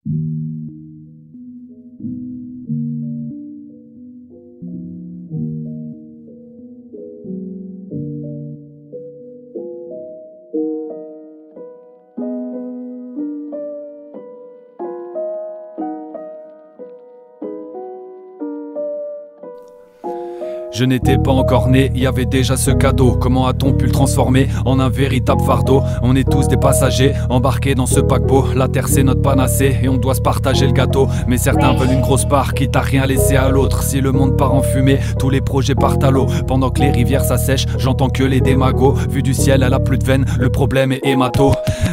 Je n'étais pas encore né, il y avait déjà ce cadeau. Comment a-t-on pu le transformer en un véritable fardeau? On est tous des passagers, embarqués dans ce paquebot. La terre c'est notre panacée et on doit se partager le gâteau. Mais certains veulent une grosse part, quitte à rien laisser à l'autre. Si le monde part en fumée, tous les projets partent à l'eau. Pendant que les rivières s'assèchent, j'entends que les démagos. Vu du ciel, elle a plus de veine, le problème est hémato.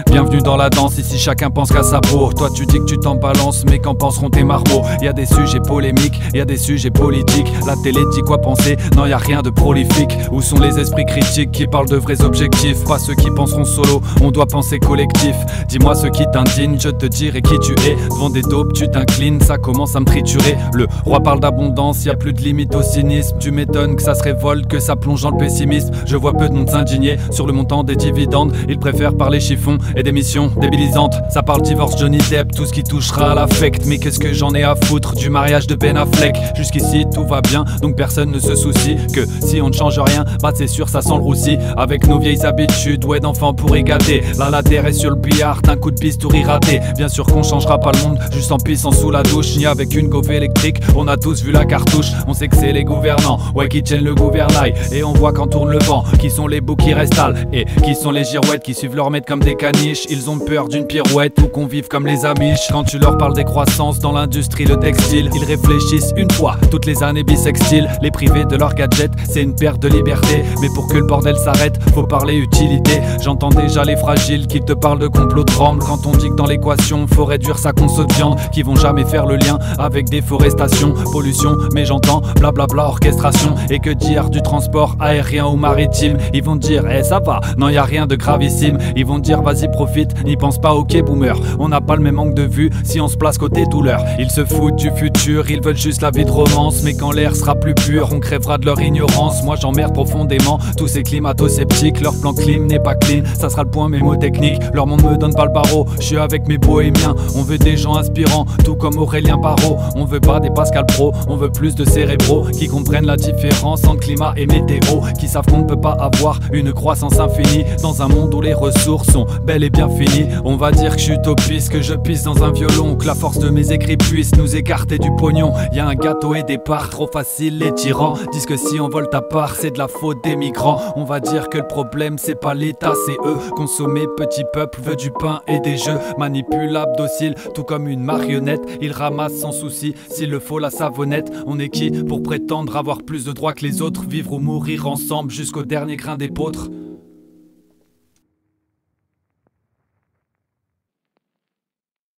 Bienvenue dans la danse, ici chacun pense qu'à sa peau. Toi tu dis que tu t'en balances, mais qu'en penseront tes marmots? Y a des sujets polémiques, y a des sujets politiques. La télé dit quoi penser? Non, y a rien de prolifique. Où sont les esprits critiques qui parlent de vrais objectifs? Pas ceux qui penseront solo, on doit penser collectif. Dis-moi ce qui t'indigne, je te dirai qui tu es. Devant des taupes tu t'inclines, ça commence à me triturer. Le roi parle d'abondance, y a plus de limite au cynisme. Tu m'étonnes que ça se révolte, que ça plonge dans le pessimisme. Je vois peu de monde s'indigner sur le montant des dividendes. Ils préfèrent parler chiffon et des missions débilisantes. Ça parle divorce, Johnny Depp, tout ce qui touchera à l'affect. Mais qu'est-ce que j'en ai à foutre du mariage de Ben Affleck? Jusqu'ici tout va bien, donc personne ne se soucie que si on ne change rien, bah c'est sûr ça sent le roussi. Avec nos vieilles habitudes, ouais d'enfants pour y gâter. Là la terre est sur le billard, un coup de bistouri raté. Bien sûr qu'on changera pas le monde, juste en pissant sous la douche. Ni avec une gaufre électrique, on a tous vu la cartouche. On sait que c'est les gouvernants, ouais qui tiennent le gouvernail. Et on voit quand tourne le vent, qui sont les boucs qui restent sales. Et qui sont les girouettes qui suivent leur maître comme des caniches. Ils ont peur d'une pirouette ou qu'on vive comme les amiches. Quand tu leur parles des croissances dans l'industrie, le textile, ils réfléchissent une fois, toutes les années bisextiles. Les privés de leur gadget, c'est une perte de liberté. Mais pour que le bordel s'arrête, faut parler utilité. J'entends déjà les fragiles qui te parlent de complot tremble. Quand on dit que dans l'équation, faut réduire sa conso de viande, qui vont jamais faire le lien avec déforestation, pollution. Mais j'entends blablabla orchestration. Et que dire du transport aérien ou maritime? Ils vont dire, eh ça va, non y a rien de gravissime. Ils vont dire, vas-y profite, n'y pense pas, ok boomer. On n'a pas le même angle de vue si on se place côté douleur. Ils se foutent du futur, ils veulent juste la vie de romance. Mais quand l'air sera plus pur, on crèvera de leur ignorance. Moi j'emmerde profondément tous ces climato-sceptiques. Leur plan clim n'est pas clean, ça sera le point mémotechnique. Leur monde me donne pas le barreau, je suis avec mes bohémiens. On veut des gens inspirants, tout comme Aurélien Barraud. On veut pas des Pascal Pro, on veut plus de cérébraux qui comprennent la différence entre climat et météo. Qui savent qu'on ne peut pas avoir une croissance infinie dans un monde où les ressources sont bel et bien finies. On va dire que je suis utopiste, que je pisse dans un violon, que la force de mes écrits puisse nous écarter du pognon. Y a un gâteau et des parts, trop facile les tyrans disent que si on vole ta part, c'est de la faute des migrants. On va dire que le problème c'est pas l'État, c'est eux. Consommer petit peuple veut du pain et des jeux. Manipulable, docile, tout comme une marionnette. Ils ramassent sans souci, s'il le faut la savonnette. On est qui pour prétendre avoir plus de droits que les autres? Vivre ou mourir ensemble jusqu'au dernier grain d'épeautre.